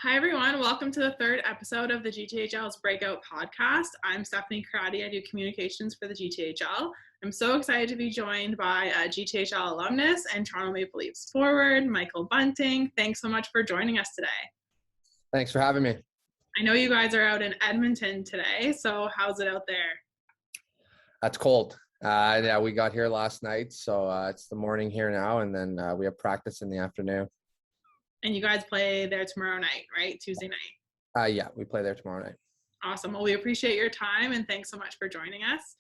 Hi, everyone. Welcome to the third episode of the GTHL's Breakout Podcast. I'm Stephanie Karate. I do communications for the GTHL. I'm so excited to be joined by GTHL alumnus and Toronto Maple Leafs forward, Michael Bunting. Thanks so much for joining us today. Thanks for having me. I know you guys are out in Edmonton today, so how's it out there? It's cold. Yeah, we got here last night, so it's the morning here now, and then we have practice in the afternoon. And you guys play there tomorrow night, right? Tuesday night. Yeah, we play there tomorrow night. Awesome. Well, we appreciate your time, and thanks so much for joining us.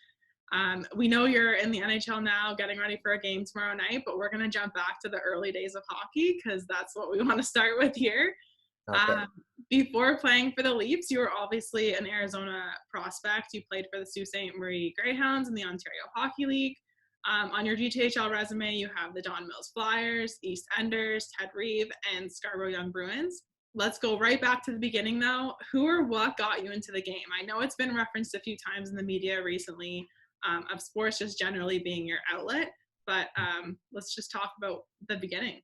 We know you're in the NHL now, getting ready for a game tomorrow night, but we're going to jump back to the early days of hockey because that's what we want to start with here. Okay. Before playing for the Leafs, you were obviously an Arizona prospect. You played for the Sault Ste. Marie Greyhounds in the Ontario Hockey League. On your GTHL resume, you have the Don Mills Flyers, East Enders, Ted Reeve, and Scarborough Young Bruins. Let's go right back to the beginning, though. Who or what got you into the game? I know it's been referenced a few times in the media recently of sports just generally being your outlet, but let's just talk about the beginning.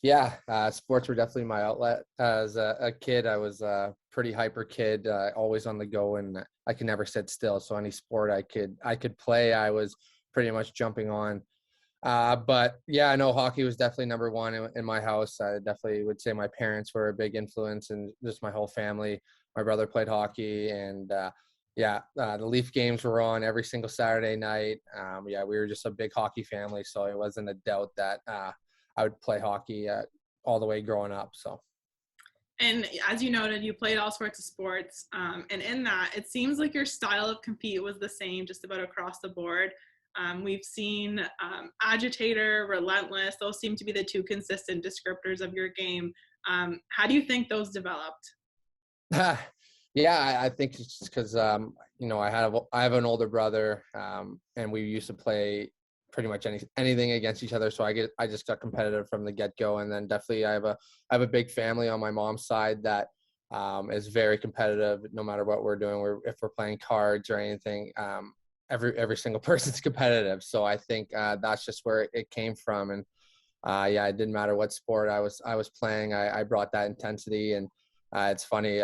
Yeah, sports were definitely my outlet. As a kid, I was a pretty hyper kid, always on the go, and I could never sit still. So any sport I could play, I was pretty much jumping on. But yeah, I know hockey was definitely number one in my house. I definitely would say my parents were a big influence, and just my whole family. My brother played hockey, and the Leaf games were on every single Saturday night. We were just a big hockey family, so it wasn't a doubt that I would play hockey all the way growing up. So. And as you noted, you played all sorts of sports. And in that, it seems like your style of compete was the same just about across the board. We've seen Agitated, Relentless. Those seem to be the two consistent descriptors of your game. How do you think those developed? Yeah, I think it's just because, I have an older brother, and we used to play pretty much anything against each other. So I just got competitive from the get-go. And then definitely I have a big family on my mom's side that is very competitive no matter what we're doing. If we're playing cards or anything, every single person's competitive. So I think that's just where it came from. And it didn't matter what sport I was playing. I brought that intensity. And it's funny.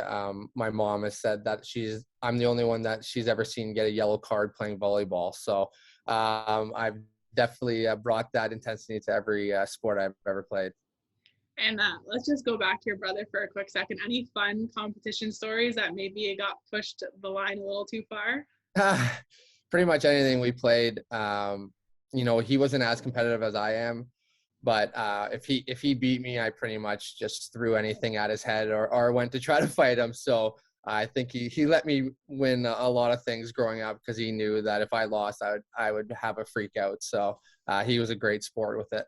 My mom has said that I'm the only one that she's ever seen get a yellow card playing volleyball. So I've definitely brought that intensity to every sport I've ever played. And let's just go back to your brother for a quick second. Any fun competition stories that maybe it got pushed the line a little too far? Pretty much anything we played. He wasn't as competitive as I am, but if he beat me, I pretty much just threw anything at his head or went to try to fight him. So I think he let me win a lot of things growing up because he knew that if I lost, I would have a freak out. So he was a great sport with it.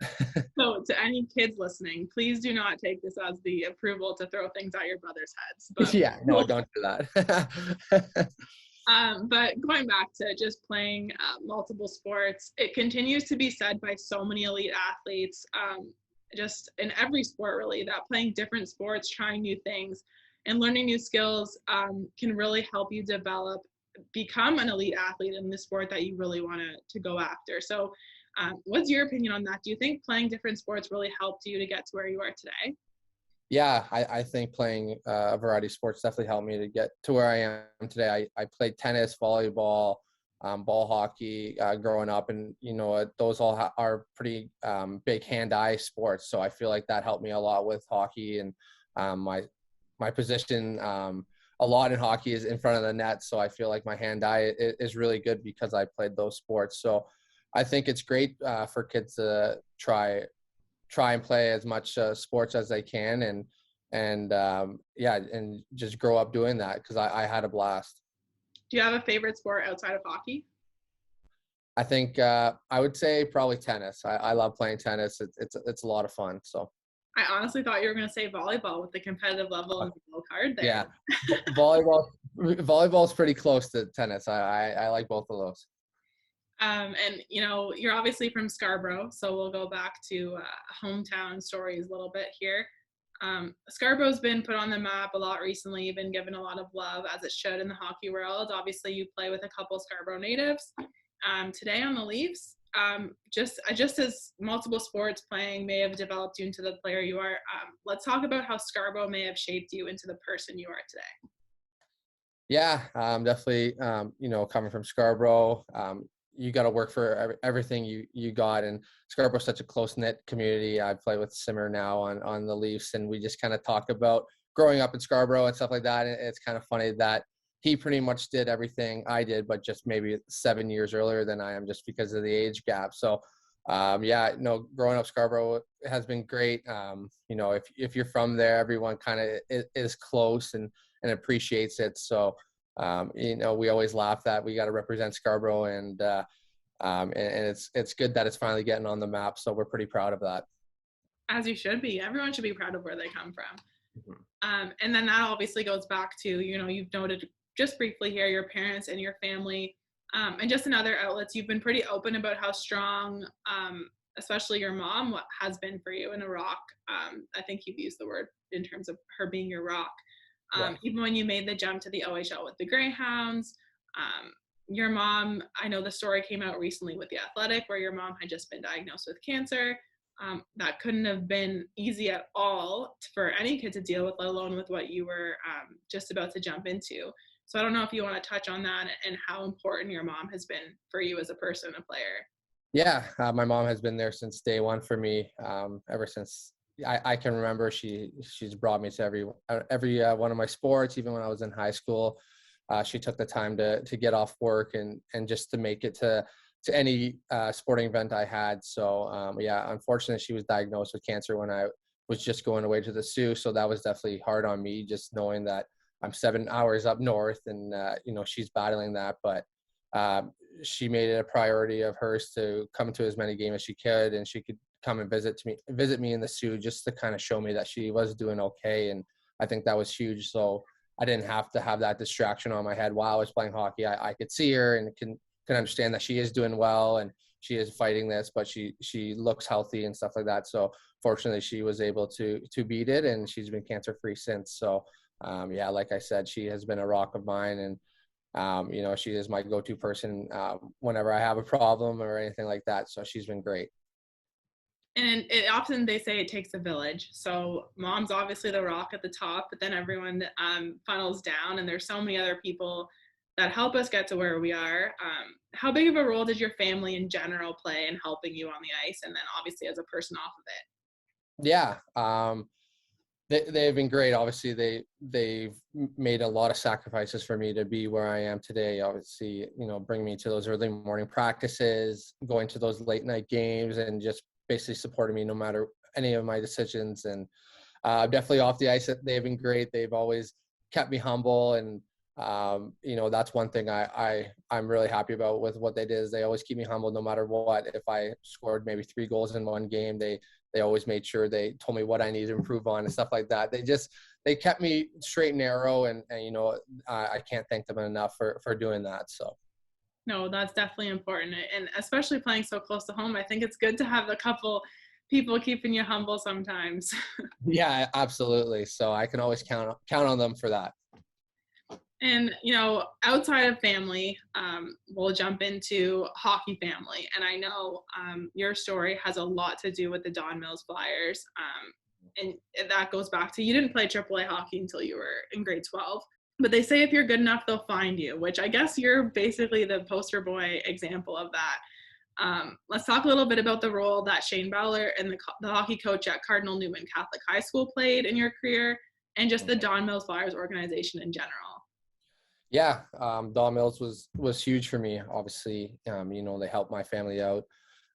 So to any kids listening, please do not take this as the approval to throw things at your brother's heads. But yeah, no, don't do that. But going back to just playing multiple sports, it continues to be said by so many elite athletes, just in every sport really, that playing different sports, trying new things, and learning new skills can really help you become an elite athlete in the sport that you really want to go after. So what's your opinion on that? Do you think playing different sports really helped you to get to where you are today? Yeah, I think playing a variety of sports definitely helped me to get to where I am today. I played tennis, volleyball, ball hockey growing up, and those all are pretty big hand-eye sports. So I feel like that helped me a lot with hockey, and my position a lot in hockey is in front of the net. So I feel like my hand-eye is really good because I played those sports. So I think it's great for kids to try and play as much sports as they can and just grow up doing that because I had a blast. Do you have a favorite sport outside of hockey? I think I would say probably tennis. I love playing tennis. It's a lot of fun. So I honestly thought you were going to say volleyball with the competitive level and the yellow card there. Yeah, volleyball's pretty close to tennis. I like both of those. And you're obviously from Scarborough, so we'll go back to hometown stories a little bit here. Scarborough's been put on the map a lot recently, been given a lot of love as it should in the hockey world. Obviously, you play with a couple Scarborough natives. Today on the Leafs, just as multiple sports playing may have developed you into the player you are, let's talk about how Scarborough may have shaped you into the person you are today. Yeah, definitely. Coming from Scarborough, you got to work for everything you got. And Scarborough's such a close knit community. I play with Simmer now on the Leafs, and we just kind of talk about growing up in Scarborough and stuff like that. And it's kind of funny that he pretty much did everything I did, but just maybe 7 years earlier than I am, just because of the age gap. So, growing up Scarborough has been great. If you're from there, everyone kind of is close and appreciates it. So, we always laugh that we got to represent Scarborough, and it's good that it's finally getting on the map. So we're pretty proud of that. As you should be. Everyone should be proud of where they come from. Mm-hmm. And then that obviously goes back to, you've noted just briefly here, your parents and your family, and just in other outlets, you've been pretty open about how strong, especially your mom has been for you, and a rock. I think you've used the word in terms of her being your rock. Even when you made the jump to the OHL with the Greyhounds, your mom, I know the story came out recently with The Athletic where your mom had just been diagnosed with cancer. That couldn't have been easy at all for any kid to deal with, let alone with what you were just about to jump into. So I don't know if you want to touch on that and how important your mom has been for you as a person, a player. Yeah, my mom has been there since day one for me. Ever since I can remember, she's brought me to every one of my sports, even when I was in high school. She took the time to get off work and just to make it to any sporting event I had. So unfortunately, she was diagnosed with cancer when I was just going away to the Sioux. So that was definitely hard on me, just knowing that I'm 7 hours up north and she's battling that. But she made it a priority of hers to come to as many games as she could, and she could come and visit me in the Sioux, just to kind of show me that she was doing okay. And I think that was huge. So I didn't have to have that distraction on my head while I was playing hockey. I could see her and can understand that she is doing well and she is fighting this, but she looks healthy and stuff like that. So fortunately, she was able to beat it, and she's been cancer free since. So like I said, she has been a rock of mine, and she is my go-to person whenever I have a problem or anything like that. So she's been great. And often they say it takes a village. So mom's obviously the rock at the top, but then everyone funnels down, and there's so many other people that help us get to where we are. How big of a role did your family in general play in helping you on the ice, and then obviously as a person off of it? Yeah, they've been great. Obviously, they've made a lot of sacrifices for me to be where I am today. Obviously, bring me to those early morning practices, going to those late night games, and just basically supporting me no matter any of my decisions. And definitely off the ice, they've been great. They've always kept me humble, and that's one thing I'm really happy about with what they did, is they always keep me humble no matter what. If I scored maybe 3 goals in one game, they always made sure they told me what I need to improve on and stuff like that. They kept me straight and narrow, and I can't thank them enough for doing that. So. No, that's definitely important. And especially playing so close to home, I think it's good to have a couple people keeping you humble sometimes. Yeah, absolutely. So I can always count on them for that. And, outside of family, we'll jump into hockey family. And I know your story has a lot to do with the Don Mills Flyers. And that goes back to, you didn't play AAA hockey until you were in grade 12. But they say if you're good enough, they'll find you, which I guess you're basically the poster boy example of that. Let's talk a little bit about the role that Shane Bowler and the hockey coach at Cardinal Newman Catholic High School played in your career, and just the Don Mills Flyers organization in general. Yeah, Don Mills was huge for me. Obviously, they helped my family out.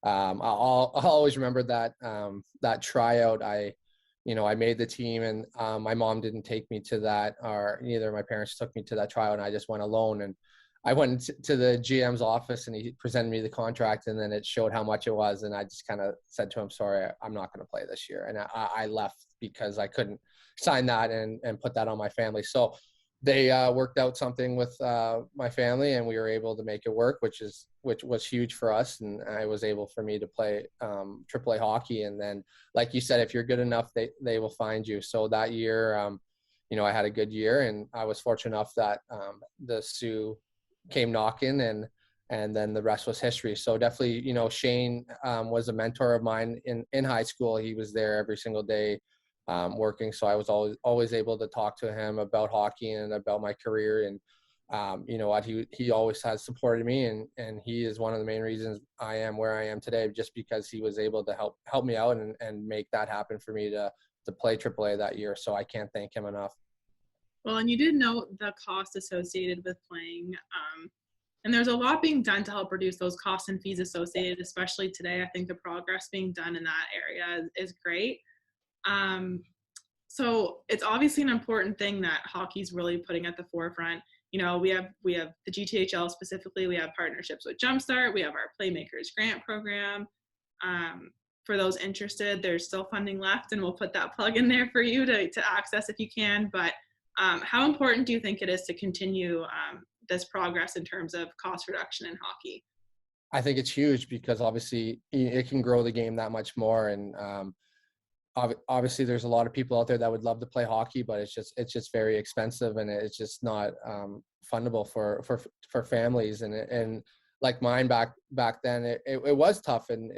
I'll always remember that tryout. I made the team, and my mom didn't take me to that, or neither of my parents took me to that tryout, and I just went alone. And I went to the GM's office, and he presented me the contract, and then it showed how much it was, and I just kind of said to him, sorry, I'm not going to play this year. And I left because I couldn't sign that and put that on my family. So they worked out something with my family, and we were able to make it work, which was huge for us. And I was able for me to play AAA hockey. And then, like you said, if you're good enough, they will find you. So that year, I had a good year, and I was fortunate enough that the Sioux came knocking, and and then the rest was history. So definitely, Shane was a mentor of mine in high school. He was there every single day working. So I was always able to talk to him about hockey and about my career. And you know what, he always has supported me, and he is one of the main reasons I am where I am today, just because he was able to help me out and make that happen for me to play AAA that year. So I can't thank him enough. Well, and you did note the cost associated with playing. And there's a lot being done to help reduce those costs and fees associated, especially today. I think the progress being done in that area is great. So it's obviously an important thing that hockey's really putting at the forefront. We have the GTHL specifically. We have partnerships with Jumpstart. We have our Playmakers Grant program. For those interested, there's still funding left, and we'll put that plug in there for you to access if you can. But how important do you think it is to continue this progress in terms of cost reduction in hockey? I think it's huge, because obviously it can grow the game that much more. And obviously there's a lot of people out there that would love to play hockey, but it's just very expensive, and it's just not fundable for families. And like mine back then, it was tough. And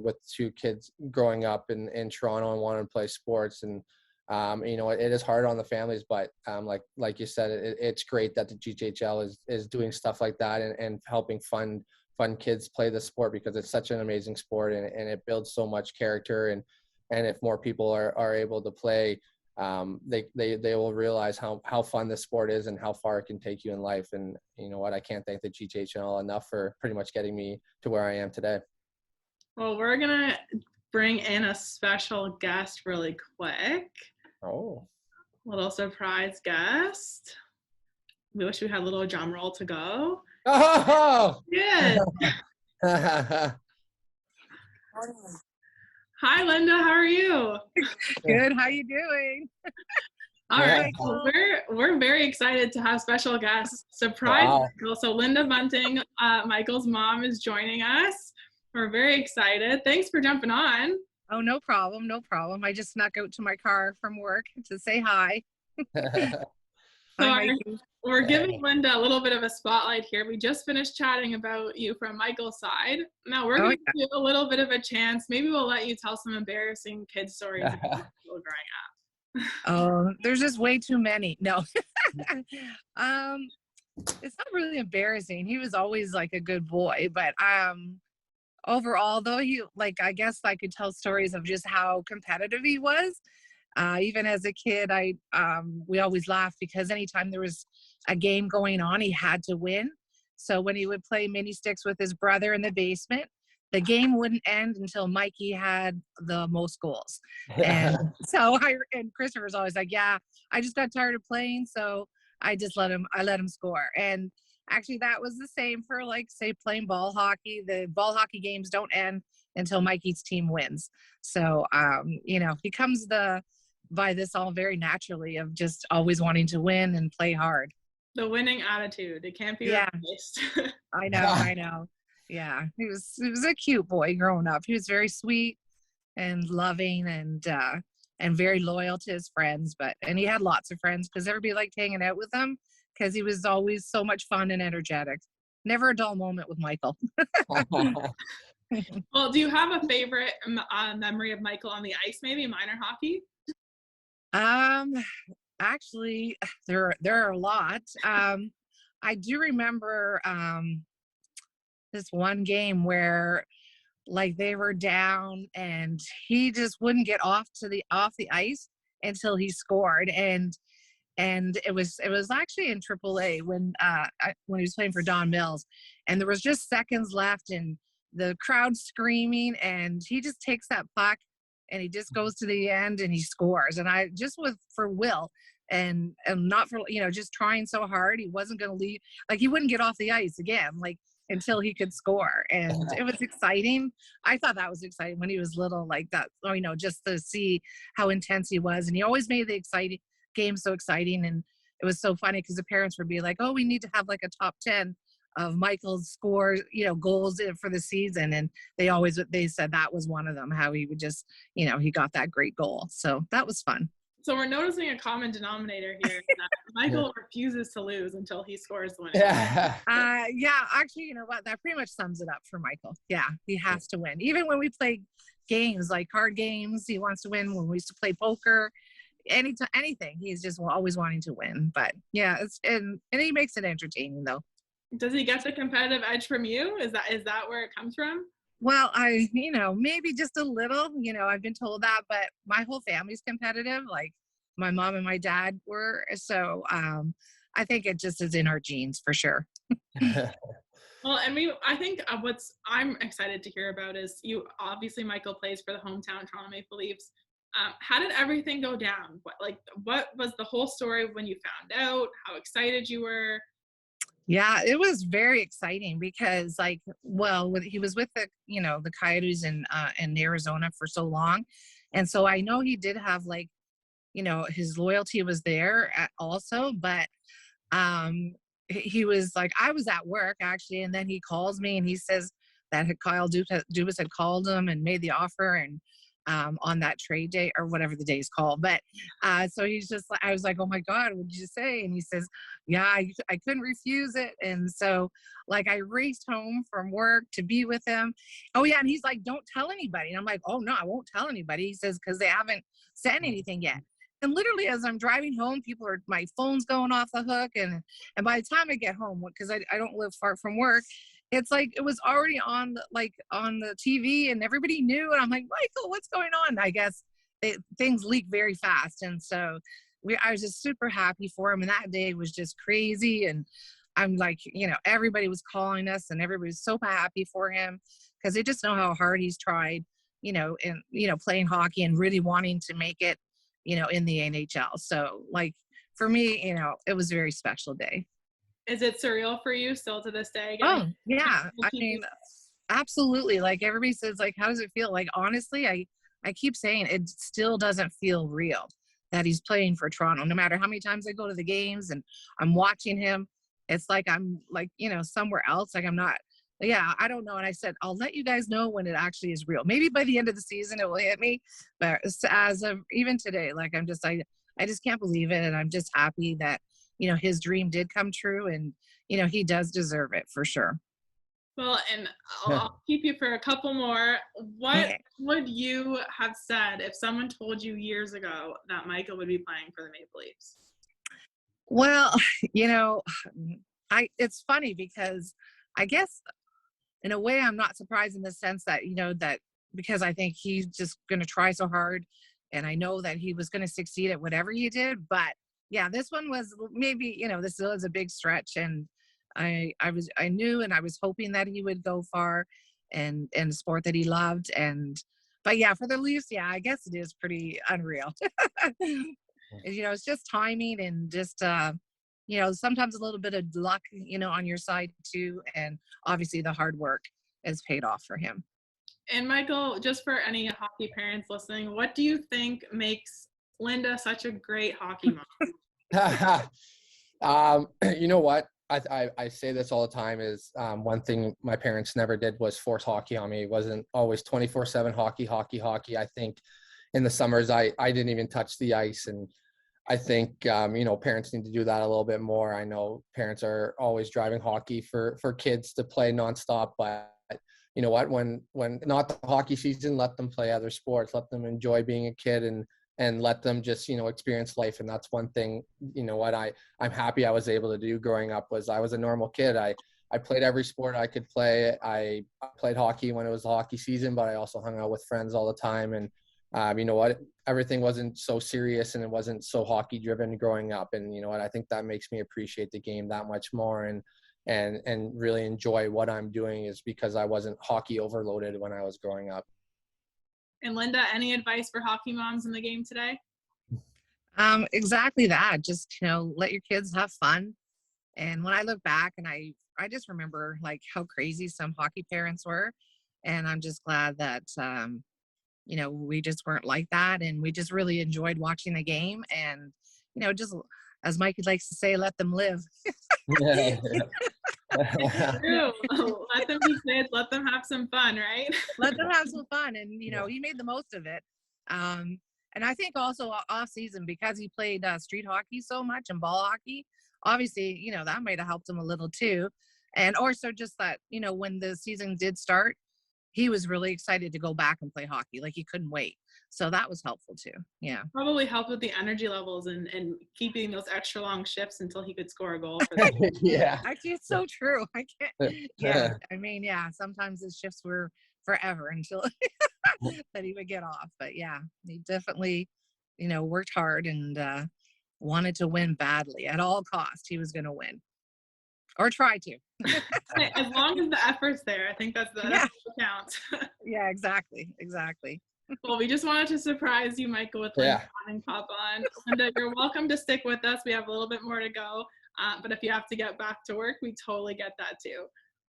with two kids growing up in Toronto and wanting to play sports, and it is hard on the families, but like you said, it's great that the GTHL is doing stuff like that and helping fund kids play the sport, because it's such an amazing sport, and it builds so much character. And if more people are able to play, they will realize how fun this sport is and how far it can take you in life. And you know what, I can't thank the GTHL enough for pretty much getting me to where I am today. Well, we're gonna bring in a special guest really quick. Oh. Little surprise guest. We wish we had a little drum roll to go. Oh! Good. Hi, Linda. How are you? Good. How you doing? All right. Well, we're very excited to have special guests. Surprise, wow. Michael. So Linda Bunting, Michael's mom, is joining us. We're very excited. Thanks for jumping on. Oh, no problem. No problem. I just snuck out to my car from work to say hi. So we're giving Linda a little bit of a spotlight here. We just finished chatting about you from Michael's side. Now we're going to give you a little bit of a chance. Maybe we'll let you tell some embarrassing kid stories about growing up. Oh, there's just way too many. No. It's not really embarrassing. He was always like a good boy, but overall though, I guess I could tell stories of just how competitive he was. Even as a kid, we always laughed because anytime there was a game going on, he had to win. So when he would play mini sticks with his brother in the basement, the game wouldn't end until Mikey had the most goals. And so and Christopher's always like, yeah, I just got tired of playing, so I let him score. And actually that was the same for say playing ball hockey. The ball hockey games don't end until Mikey's team wins. So he comes by this all very naturally of just always wanting to win and play hard. The winning attitude. It can't be replaced. I know. Yeah. He was a cute boy growing up. He was very sweet and loving and very loyal to his friends, and he had lots of friends because everybody liked hanging out with him because he was always so much fun and energetic. Never a dull moment with Michael. Well, do you have a favorite memory of Michael on the ice, maybe minor hockey? Actually, there are a lot. I do remember this one game where they were down and he just wouldn't get off the ice until he scored, and it was actually in AAA when he was playing for Don Mills, and there was just seconds left and the crowd screaming, and he just takes that puck and he just goes to the end and he scores. And I just for Will and not for, just trying so hard. He wasn't going to leave. He wouldn't get off the ice again, until he could score. And it was exciting. I thought that was exciting when he was little like that, just to see how intense he was. And he always made the game so exciting. And it was so funny because the parents would be like, oh, we need to have a top 10 of Michael's scores, goals for the season. And they said that was one of them, how he would just, he got that great goal. So that was fun. So we're noticing a common denominator here that Michael refuses to lose until he scores the winning. Yeah. Yeah, actually, you know what? That pretty much sums it up for Michael. Yeah, he has to win. Even when we play games like card games, he wants to win. When we used to play poker, anything, he's just always wanting to win. But yeah, and he makes it entertaining though. Does he get the competitive edge from you? Is that where it comes from? Well, maybe just a little, I've been told that, but my whole family's competitive. Like my mom and my dad were. So I think it just is in our genes for sure. Well, and I think what's I'm excited to hear about is obviously Michael plays for the hometown Toronto Maple Leafs. How did everything go down? What was the whole story when you found out? How excited you were? Yeah, it was very exciting because he was with the Coyotes in Arizona for so long. And so I know he did have his loyalty was there also, but he was like, I was at work actually. And then he calls me and he says that Kyle Dubas had called him and made the offer and on that trade day or whatever the day is called. But so he's just like, I was like, oh my God, what did you say? And he says, yeah, I couldn't refuse it. And so I raced home from work to be with him. Oh yeah. And he's like, don't tell anybody. And I'm like, oh no, I won't tell anybody. He says, because they haven't said anything yet. And literally as I'm driving home, my phone's going off the hook. And by the time I get home, because I don't live far from work, it's like it was already on the TV and everybody knew. And I'm like, Michael, what's going on? I guess things leak very fast. And so I was just super happy for him. And that day was just crazy. And I'm like, everybody was calling us and everybody was so happy for him because they just know how hard he's tried, playing hockey and really wanting to make it, in the NHL. So for me, it was a very special day. Is it surreal for you still to this day? Oh, yeah. I mean, absolutely. Everybody says, how does it feel? Honestly, I keep saying it still doesn't feel real that he's playing for Toronto. No matter how many times I go to the games and I'm watching him, it's like I'm somewhere else. I'm not. Yeah, I don't know. And I said, I'll let you guys know when it actually is real. Maybe by the end of the season, it will hit me. But as of even today, I just can't believe it. And I'm just happy that, his dream did come true and, he does deserve it for sure. Well, and I'll keep you for a couple more. What would you have said if someone told you years ago that Michael would be playing for the Maple Leafs? Well, it's funny because I guess in a way I'm not surprised in the sense that, that because I think he's just going to try so hard and I know that he was going to succeed at whatever he did. But yeah, this one was maybe, this was a big stretch and I knew and I was hoping that he would go far and the sport that he loved. But yeah, for the Leafs, yeah, I guess it is pretty unreal. It's just timing and just, sometimes a little bit of luck, on your side too. And obviously the hard work has paid off for him. And Michael, just for any hockey parents listening, what do you think makes Linda such a great hockey mom? You know what? I say this all the time is one thing my parents never did was force hockey on me. It wasn't always 24/7 hockey. I think in the summers, I didn't even touch the ice. And I think, parents need to do that a little bit more. I know parents are always driving hockey for kids to play nonstop, but you know what, when not the hockey season, let them play other sports, let them enjoy being a kid and let them just, experience life. And that's one thing, what I'm happy I was able to do growing up was I was a normal kid. I played every sport I could play. I played hockey when it was the hockey season, but I also hung out with friends all the time. And you know what, everything wasn't so serious and it wasn't so hockey driven growing up. And you know what, I think that makes me appreciate the game that much more and really enjoy what I'm doing is because I wasn't hockey overloaded when I was growing up. And Linda, any advice for hockey moms in the game today? Exactly that. Just, let your kids have fun. And when I look back and I just remember how crazy some hockey parents were. And I'm just glad that, we just weren't like that. And we just really enjoyed watching the game and, just as Mike likes to say, let them live. Yeah. True. Let them be kids, let them have some fun, right? Let them have some fun. And, he made the most of it. And And I think also off season, because he played street hockey so much and ball hockey, obviously, that might have helped him a little too. And also just that, when the season did start, he was really excited to go back and play hockey. Like he couldn't wait. So that was helpful too. Yeah. Probably helped with the energy levels and keeping those extra long shifts until he could score a goal for them. Yeah. Actually, it's so true. I can't. Yeah. I mean, yeah, sometimes his shifts were forever until that he would get off. But yeah, he definitely, worked hard and wanted to win badly at all costs. He was going to win or try to. As long as the effort's there, I think that's what counts. Yeah, exactly. Well, we just wanted to surprise you, Michael, with and pop on. Linda, you're welcome to stick with us. We have a little bit more to go. But if you have to get back to work, we totally get that too.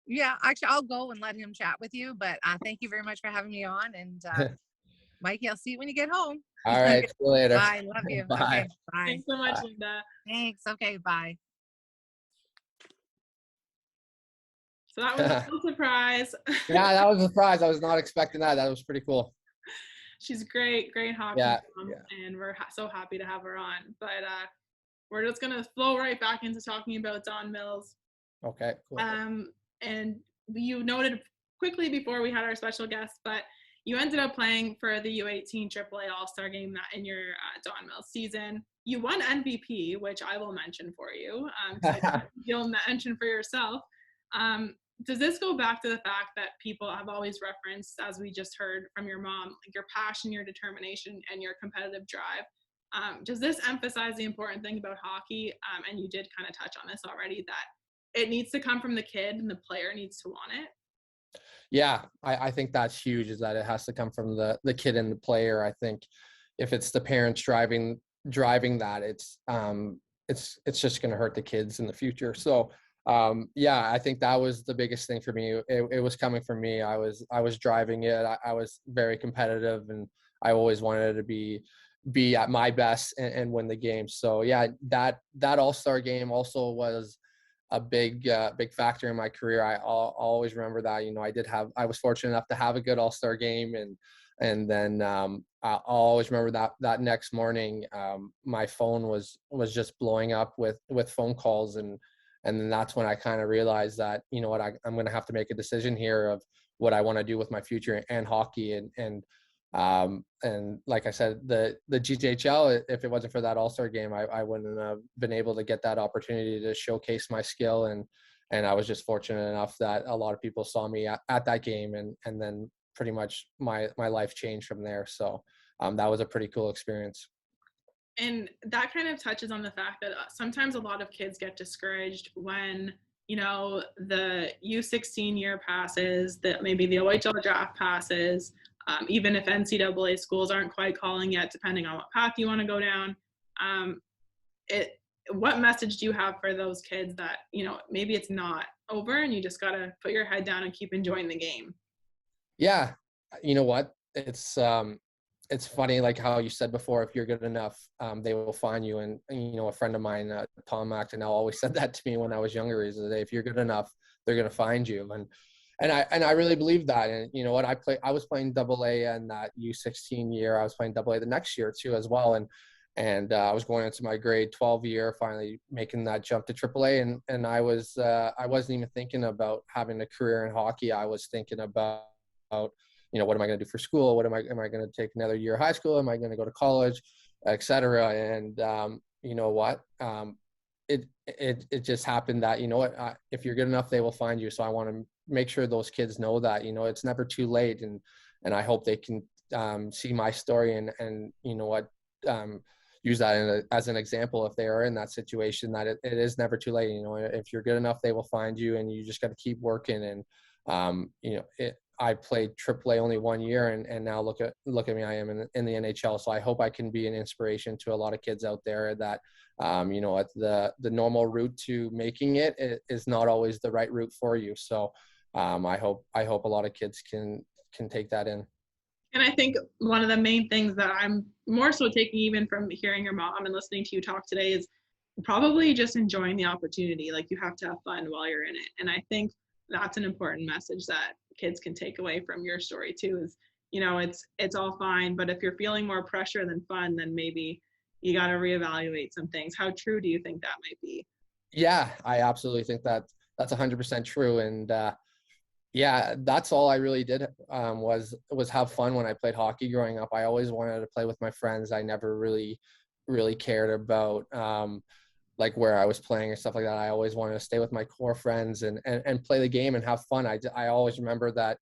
Yeah, actually, I'll go and let him chat with you. But thank you very much for having me on. And Mikey, I'll see you when you get home. All right. See you later. Bye. Love you. Bye. Okay, bye. Thanks so much, Linda. Thanks. Okay, bye. So that was a little surprise. Yeah, that was a surprise. I was not expecting that. That was pretty cool. She's great hockey mom, and we're so happy to have her on. But we're just gonna flow right back into talking about Don Mills. Okay, cool. And you noted quickly before we had our special guest, but you ended up playing for the U18 AAA AllStar Game in your Don Mills season. You won MVP, which I will mention for you. You'll mention for yourself. Does this go back to the fact that people have always referenced, as we just heard from your mom, like your passion, your determination, and your competitive drive? Does this emphasize the important thing about hockey? And you did kind of touch on this already, that it needs to come from the kid and the player needs to want it? Yeah, I think that's huge, is that it has to come from the kid and the player. I think if it's the parents driving that, it's just going to hurt the kids in the future. So yeah, I think that was the biggest thing for me. It was coming from me. I was driving it. I was very competitive, and I always wanted to be at my best and win the game. So yeah, that All-Star game also was a big factor in my career. I'll always remember that. I was fortunate enough to have a good All-Star game, and then I'll always remember that next morning, my phone was just blowing up with phone calls, and then that's when I kind of realized that, I'm going to have to make a decision here of what I want to do with my future and hockey. And like I said, the GTHL, if it wasn't for that All-Star game, I wouldn't have been able to get that opportunity to showcase my skill. And I was just fortunate enough that a lot of people saw me at that game, and then pretty much my life changed from there. So that was a pretty cool experience. And that kind of touches on the fact that sometimes a lot of kids get discouraged when, the U16 year passes, that maybe the OHL draft passes, even if NCAA schools aren't quite calling yet, depending on what path you want to go down. What message do you have for those kids that, maybe it's not over and you just got to put your head down and keep enjoying the game? Yeah. You know what? It's funny, like how you said before, if you're good enough, they will find you. And a friend of mine, Tom Mactonell, always said that to me when I was younger, is that if you're good enough, they're going to find you. And I really believe that. And you know what, I was playing AA in that U16 year. I was playing AA the next year too as well. And I was going into my grade 12 year, finally making that jump to AAA. And I wasn't even thinking about having a career in hockey. I was thinking about, what am I going to do for school? Am I going to take another year of high school? Am I going to go to college, et cetera? And you know what? It just happened that, if you're good enough, they will find you. So I want to make sure those kids know that, it's never too late. And I hope they can see my story and use that as an example if they are in that situation, that it is never too late. If you're good enough, they will find you, and you just got to keep working. And I played AAA only 1 year, and now look at me, I am in the NHL. So I hope I can be an inspiration to a lot of kids out there that the normal route to making it is not always the right route for you. So I hope a lot of kids can take that in. And I think one of the main things that I'm more so taking even from hearing your mom and listening to you talk today is probably just enjoying the opportunity. Like, you have to have fun while you're in it. And I think that's an important message that kids can take away from your story too, is, it's all fine. But if you're feeling more pressure than fun, then maybe you got to reevaluate some things. How true do you think that might be? Yeah, I absolutely think that that's 100% true. And yeah, that's all I really did was have fun when I played hockey growing up. I always wanted to play with my friends. I never really cared about like where I was playing or stuff like that. I always wanted to stay with my core friends and play the game and have fun. I always remember that,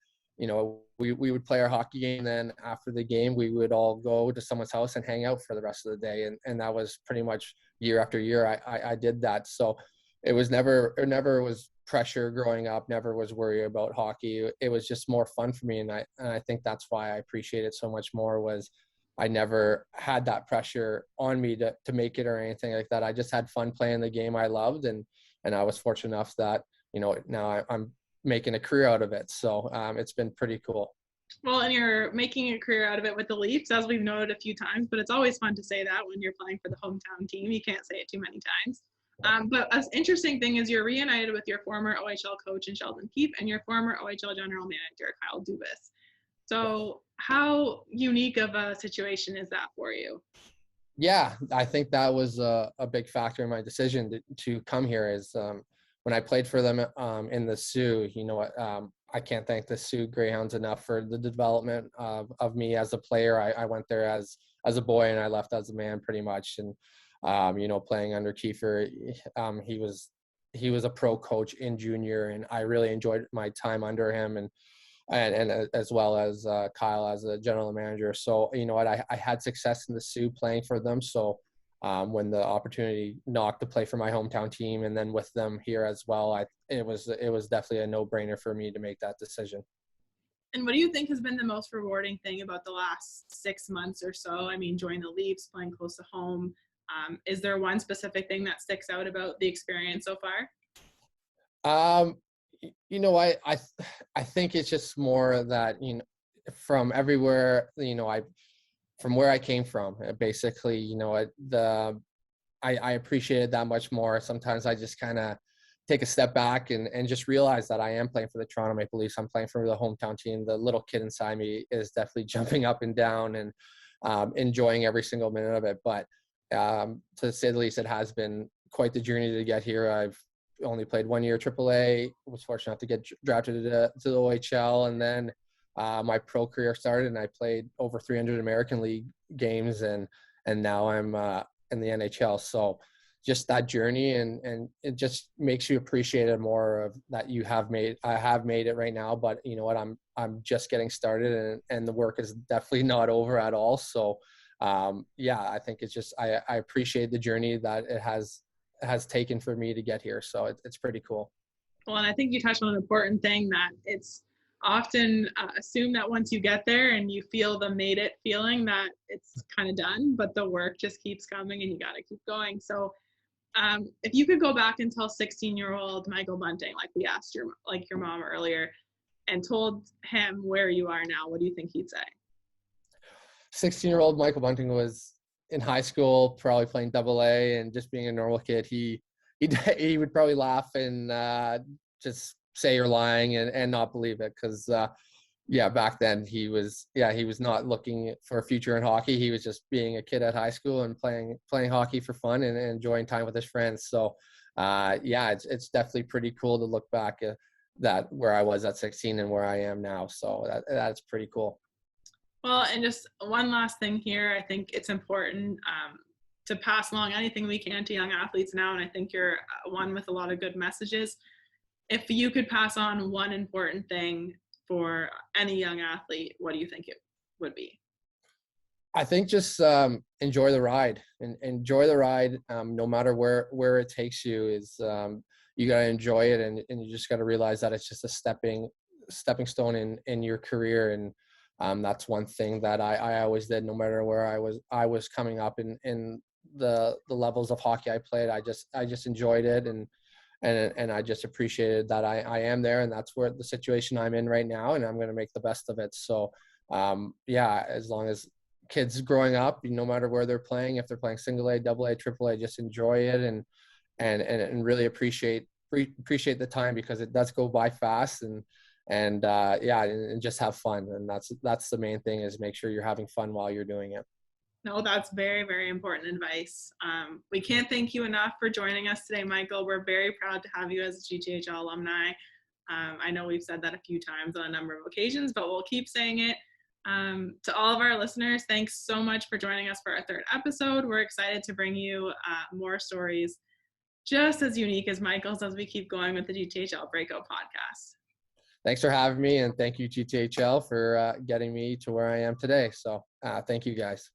we would play our hockey game. Then after the game, we would all go to someone's house and hang out for the rest of the day. And that was pretty much year after year. I did that. So it never was pressure growing up, never was worried about hockey. It was just more fun for me. And I think that's why I appreciate it so much more, was I never had that pressure on me to make it or anything like that. I just had fun playing the game I loved. And I was fortunate enough that, now I'm making a career out of it. So it's been pretty cool. Well, and you're making a career out of it with the Leafs, as we've noted a few times, but it's always fun to say that when you're playing for the hometown team. You can't say it too many times. But an interesting thing is you're reunited with your former OHL coach in Sheldon Keefe and your former OHL general manager, Kyle Dubas. So how unique of a situation is that for you? Yeah, I think that was a big factor in my decision to come here. Is when I played for them in the Sioux, I can't thank the Sioux Greyhounds enough for the development of me as a player. I went there as a boy and I left as a man pretty much. And, playing under Kiefer, he was a pro coach in junior, and I really enjoyed my time under him and as well as Kyle as a general manager. So, I had success in the Sioux playing for them. So when the opportunity knocked to play for my hometown team and then with them here as well, it was definitely a no-brainer for me to make that decision. And what do you think has been the most rewarding thing about the last 6 months or so? I mean, joining the Leafs, playing close to home. Is there one specific thing that sticks out about the experience so far? I think it's just more that, from everywhere, from where I came from, basically, I appreciated that much more. Sometimes I just kind of take a step back and just realize that I am playing for the Toronto Maple Leafs. I'm playing for the hometown team. The little kid inside me is definitely jumping up and down and enjoying every single minute of it. But to say the least, it has been quite the journey to get here. I've only played 1 year AAA, was fortunate enough to get drafted to the OHL, and then my pro career started, and I played over 300 American League games, and now I'm in the NHL. So just that journey, and it just makes you appreciate it more of that I have made it right now, but you know what, I'm just getting started, and the work is definitely not over at all. So I think it's just I appreciate the journey that it has taken for me to get here. So it's pretty cool. Well, and I think you touched on an important thing, that it's often assumed that once you get there and you feel the made it feeling, that it's kind of done, but the work just keeps coming and you got to keep going. So if you could go back and tell 16-year-old Michael Bunting, like we asked your mom earlier, and told him where you are now, what do you think he'd say? 16-year-old Michael Bunting was in high school, probably playing AA and just being a normal kid. He would probably laugh and just say you're lying and not believe it, because back then he was not looking for a future in hockey. He was just being a kid at high school and playing hockey for fun and enjoying time with his friends. So it's definitely pretty cool to look back at that, where I was at 16 and where I am now. So that's pretty cool. Well, and just one last thing here, I think it's important to pass along anything we can to young athletes now, and I think you're one with a lot of good messages. If you could pass on one important thing for any young athlete, what do you think it would be? I think just enjoy the ride, and enjoy the ride, no matter where it takes you. Is you got to enjoy it, and you just got to realize that it's just a stepping stone in your career. And that's one thing that I always did, no matter where I was coming up in the levels of hockey I played. I just enjoyed it, and I just appreciated that I am there, and that's where the situation I'm in right now, and I'm going to make the best of it. So as long as kids growing up, no matter where they're playing, if they're playing single A, double A, triple A, just enjoy it and really appreciate the time, because it does go by fast. and just have fun. And that's the main thing, is make sure you're having fun while you're doing it. No, that's very, very important advice. We can't thank you enough for joining us today, Michael. We're very proud to have you as a GTHL alumni. I know we've said that a few times on a number of occasions, but we'll keep saying it. To all of our listeners, thanks so much for joining us for our third episode. We're excited to bring you more stories just as unique as Michael's as we keep going with the GTHL Breakout Podcast. Thanks for having me, and thank you, GTHL, for getting me to where I am today. So thank you, guys.